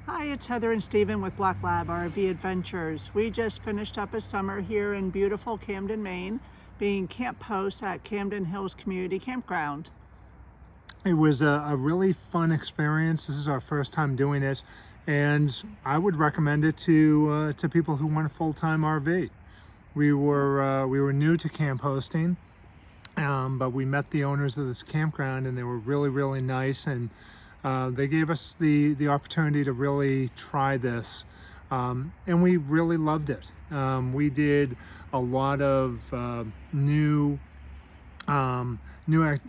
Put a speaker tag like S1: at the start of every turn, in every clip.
S1: Hi, it's Heather and Steven with Black Lab RV Adventures. We just finished up a summer here in beautiful Camden, Maine, being camp hosts at Camden Hills Community Campground.
S2: It was a really fun experience. This is our first time doing it, and I would recommend it to people who want a full-time RV. We were new to camp hosting, but we met the owners of this campground, and they were really nice, and they gave us the opportunity to really try this, and we really loved it. We did a lot of new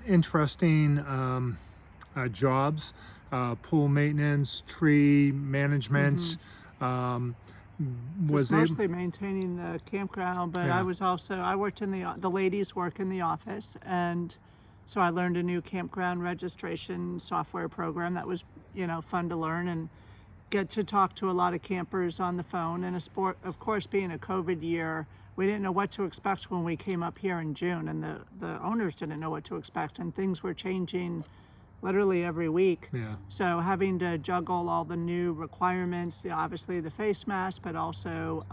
S2: interesting jobs, pool maintenance, tree management.
S1: Was mostly maintaining the campground, but
S2: Yeah.
S1: I worked in the ladies work in the office, and so I learned a new campground registration software program that was, fun to learn and get to talk to a lot of campers on the phone. And of course, being a COVID year, we didn't know what to expect when we came up here in June, and the owners didn't know what to expect, and things were changing literally every week.
S2: Yeah.
S1: So having to juggle all the new requirements, obviously the face mask, but also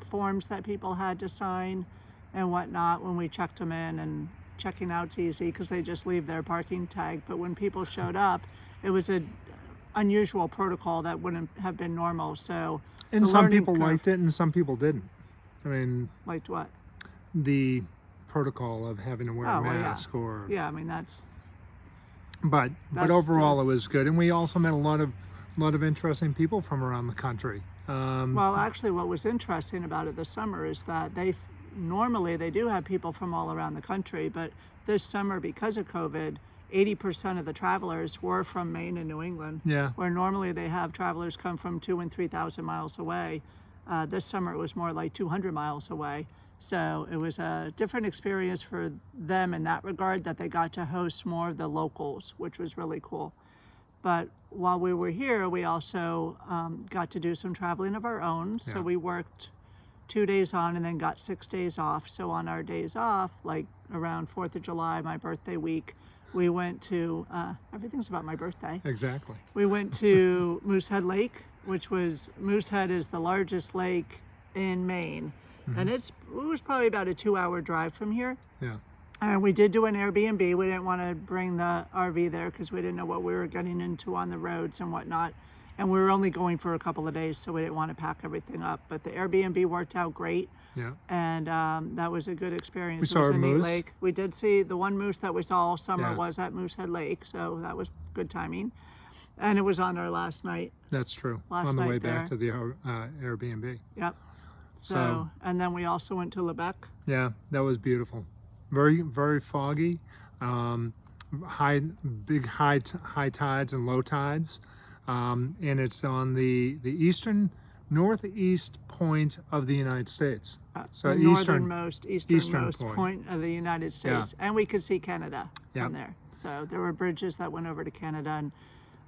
S1: forms that people had to sign and whatnot when we checked them in. And checking out's easy because they just leave their parking tag. But when people showed up, it was an unusual protocol that wouldn't have been normal. So
S2: And some people liked it and some people didn't. I mean,
S1: liked what?
S2: the protocol of having to wear a
S1: Well,
S2: mask or
S1: Yeah, I mean that's
S2: but
S1: That's
S2: overall it was good, and we also met a lot of interesting people from around the country.
S1: Well, actually, what was interesting about it this summer is that normally they do have people from all around the country, but this summer, because of COVID, 80% of the travelers were from Maine and New England.
S2: Yeah.
S1: Where normally they have travelers come from 2,000 and 3,000 miles away. This summer it was more like 200 miles away. So it was a different experience for them in that regard, that they got to host more of the locals, which was really cool. But while we were here, we also got to do some traveling of our own. So
S2: Yeah.
S1: we worked 2 days on and then got 6 days off. So on our days off, like around 4th of July, my birthday week, we went to, everything's about my birthday.
S2: Exactly.
S1: We went to Moosehead Lake, Moosehead is the largest lake in Maine. And it was probably about a 2-hour drive from here.
S2: Yeah.
S1: And we did do an Airbnb. We didn't want to bring the RV there because we didn't know what we were getting into on the roads and whatnot. And we were only going for a couple of days, so we didn't want to pack everything up. But the Airbnb worked out great.
S2: Yeah.
S1: And that was a good experience.
S2: We saw a
S1: neat
S2: moose.
S1: lake. We did see the one moose that we saw all summer
S2: Yeah.
S1: was at Moosehead Lake, so that was good timing. And it was on our last night.
S2: That's true.
S1: Last
S2: On the
S1: night
S2: way back
S1: there.
S2: to the Airbnb.
S1: Yep.
S2: So-
S1: And then we also went to Lebec.
S2: Yeah, that was beautiful. Very foggy. Big high tides and low tides, and it's on the northeast point of the United States. So
S1: the easternmost point of the United States. And we could see Canada from there. So there were bridges that went over to Canada,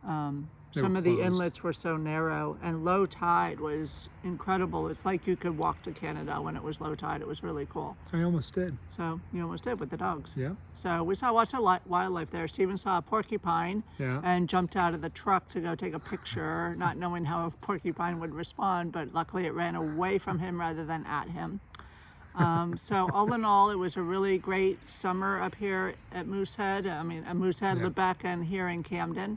S1: and some of the
S2: closed.
S1: inlets were so narrow, and low tide was incredible. It's like you could walk to Canada when it was low tide. It was really cool.
S2: I almost did.
S1: So you almost did with the dogs.
S2: Yeah.
S1: So we saw lots of wildlife there. Steven saw a porcupine
S2: Yeah.
S1: and jumped out of the truck to go take a picture, not knowing how a porcupine would respond, but luckily it ran away from him rather than at him. So all in all, it was a really great summer up here at Moosehead. I mean, at Moosehead,
S2: Yeah.
S1: Lebec, and here in Camden.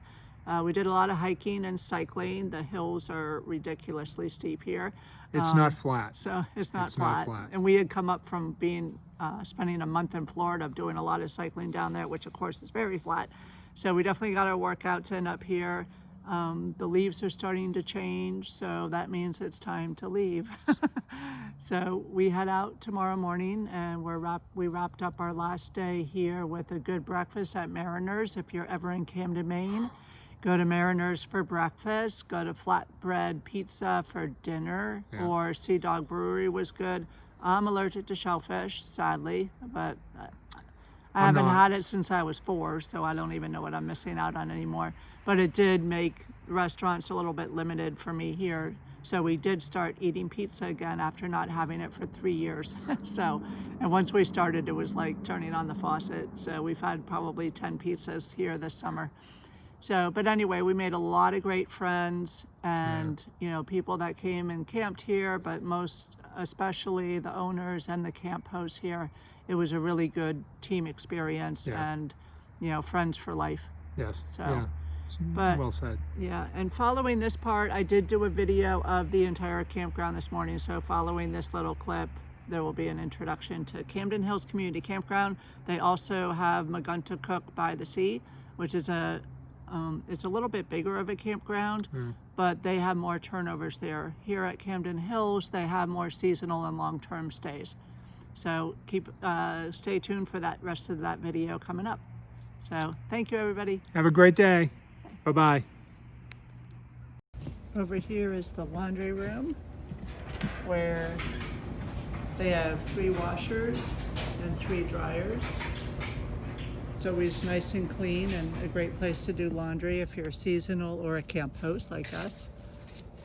S1: We did a lot of hiking and cycling. The hills are ridiculously steep here.
S2: It's not flat.
S1: So it's not
S2: It's not
S1: flat.
S2: flat.
S1: And we had come up from spending a month in Florida doing a lot of cycling down there, which of course is very flat. So we definitely got our workouts in up here. The leaves are starting to change, so that means it's time to leave. So we head out tomorrow morning, and we wrapped up our last day here with a good breakfast at Mariner's. If you're ever in Camden, Maine, go to Mariner's for breakfast, go to Flatbread Pizza for dinner,
S2: Yeah.
S1: or Sea Dog Brewery was good. I'm allergic to shellfish, sadly, but I haven't had it since I was 4, so I don't even know what I'm missing out on anymore. But it did make restaurants a little bit limited for me here. So we did start eating pizza again after not having it for 3 years. And once we started, it was like turning on the faucet. So we've had probably 10 pizzas here this summer. So, but anyway, we made a lot of great friends and, you know, people that came and camped here, but most especially the owners and the camp hosts here. It was a really good team experience and, you know, friends for life.
S2: Yes.
S1: So,
S2: yeah.
S1: but
S2: Well said.
S1: yeah, and following this part, I did do a video of the entire campground this morning. So following this little clip, there will be an introduction to Camden Hills Community Campground. They also have Maguntacook by the Sea, which is it's a little bit bigger of a campground, but they have more turnovers there. Here at Camden Hills, they have more seasonal and long-term stays. So stay tuned for that rest of that video coming up. So thank you, everybody.
S2: Have a great day. Bye-bye.
S1: Over here is the laundry room where they have 3 washers and 3 dryers. It's always nice and clean and a great place to do laundry if you're a seasonal or a camp host like us.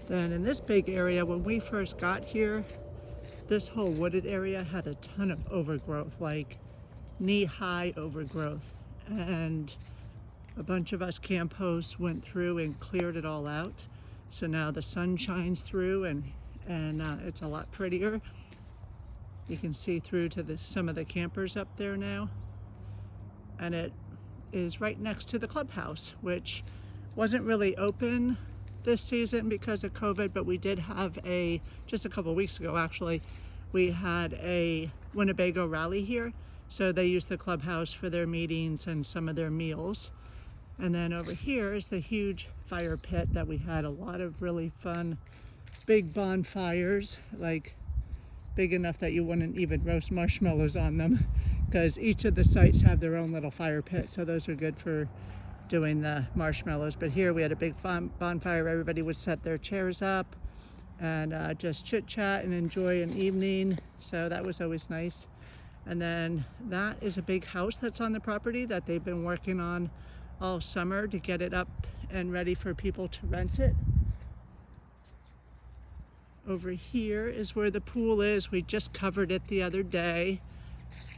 S1: Then in this big area, when we first got here, this whole wooded area had a ton of overgrowth, like knee-high overgrowth. And a bunch of us camp hosts went through and cleared it all out. So now the sun shines through and it's a lot prettier. You can see through to some of the campers up there now. And it is right next to the clubhouse, which wasn't really open this season because of COVID, but we did have just a couple of weeks ago actually, we had a Winnebago rally here. So they used the clubhouse for their meetings and some of their meals. And then over here is the huge fire pit that we had a lot of really fun big bonfires, like big enough that you wouldn't even roast marshmallows on them, because each of the sites have their own little fire pit, so those are good for doing the marshmallows. But here we had a big bonfire. Everybody would set their chairs up and just chit chat and enjoy an evening, so that was always nice. And then that is a big house that's on the property that they've been working on all summer to get it up and ready for people to rent it. Over here is where the pool is. We just covered it the other day,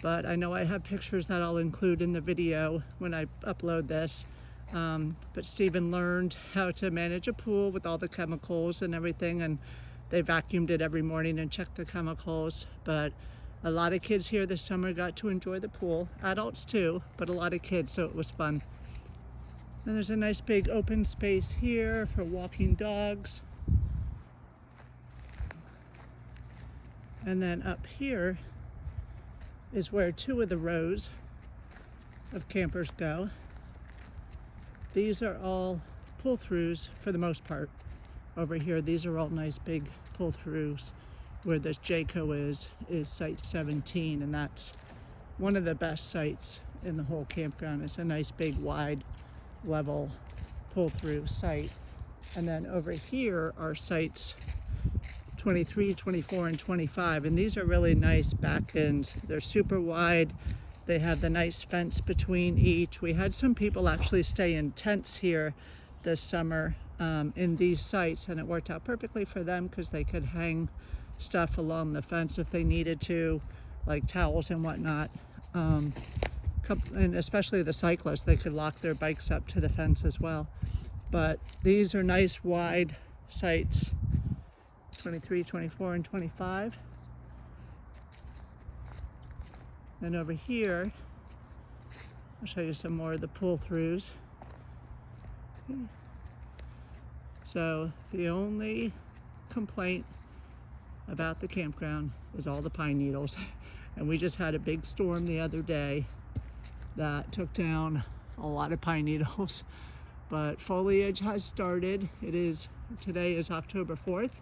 S1: but I know I have pictures that I'll include in the video when I upload this. But Stephen learned how to manage a pool with all the chemicals and everything, and they vacuumed it every morning and checked the chemicals. But a lot of kids here this summer got to enjoy the pool, adults too, but a lot of kids, so it was fun. And there's a nice big open space here for walking dogs. And then up here is where 2 of the rows of campers go. These are all pull-throughs for the most part. Over here, these are all nice big pull-throughs. Where this Jayco is site 17, and that's one of the best sites in the whole campground. It's a nice big wide level pull-through site. And then over here are sites 23, 24, and 25, and these are really nice back ends. They're super wide. They have the nice fence between each. We had some people actually stay in tents here this summer in these sites, and it worked out perfectly for them because they could hang stuff along the fence if they needed to, like towels and whatnot. And especially the cyclists, they could lock their bikes up to the fence as well. But these are nice wide sites, 23, 24, and 25. And over here, I'll show you some more of the pull-throughs. So the only complaint about the campground is all the pine needles. And we just had a big storm the other day that took down a lot of pine needles. But foliage has started. Today is October 4th,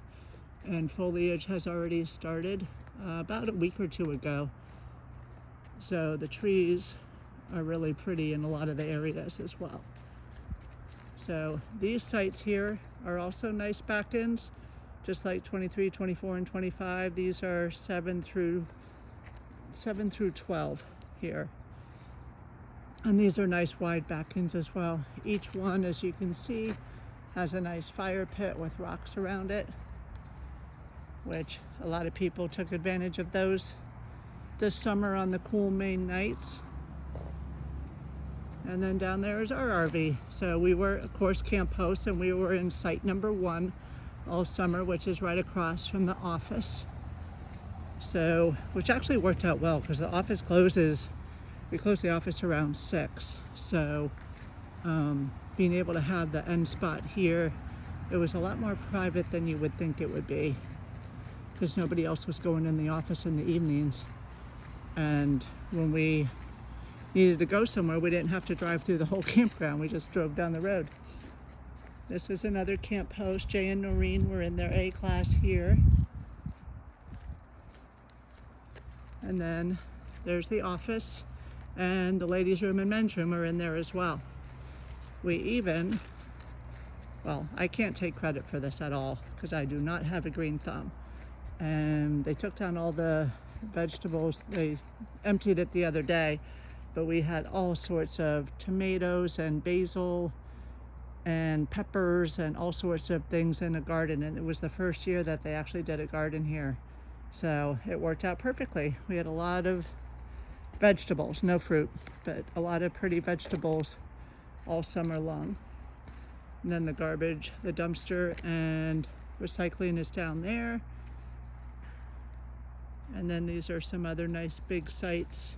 S1: and foliage has already started about a week or 2 ago. So the trees are really pretty in a lot of the areas as well. So these sites here are also nice back ends, just like 23, 24, and 25. These are 7 through 12 here. And these are nice wide back ends as well. Each one, as you can see, has a nice fire pit with rocks around it, which a lot of people took advantage of those this summer on the cool Maine nights. And then down there is our RV. So we were, of course, camp hosts, and we were in site number 1 all summer, which is right across from the office. So, which actually worked out well because the office closes, we close the office around 6. So being able to have the end spot here, it was a lot more private than you would think it would be because nobody else was going in the office in the evenings. And when we needed to go somewhere, we didn't have to drive through the whole campground. We just drove down the road. This is another camp host. Jay and Noreen were in their A class here. And then there's the office, and the ladies' room and men's room are in there as well. We even, well, I can't take credit for this at all because I do not have a green thumb. And they took down all the vegetables. They emptied it the other day, but we had all sorts of tomatoes and basil and peppers and all sorts of things in a garden. And it was the first year that they actually did a garden here. So it worked out perfectly. We had a lot of vegetables, no fruit, but a lot of pretty vegetables all summer long. And then the garbage, the dumpster and recycling is down there. And then these are some other nice big sites.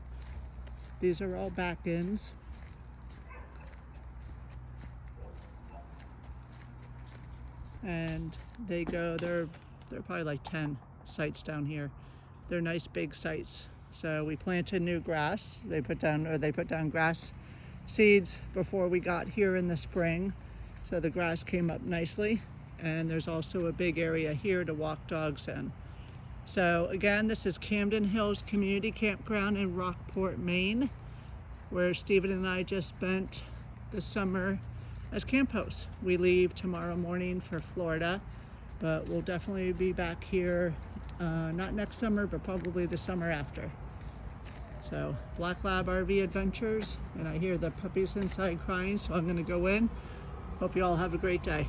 S1: These are all back ends. And they go, they're probably like 10 sites down here. They're nice big sites. So we planted new grass. They put down grass seeds before we got here in the spring. So the grass came up nicely. And there's also a big area here to walk dogs in. So again, this is Camden Hills Community Campground in Rockport, Maine, where Stephen and I just spent the summer as camp hosts. We leave tomorrow morning for Florida, but we'll definitely be back here, not next summer, but probably the summer after. So Black Lab RV Adventures, and I hear the puppies inside crying, so I'm gonna go in. Hope you all have a great day.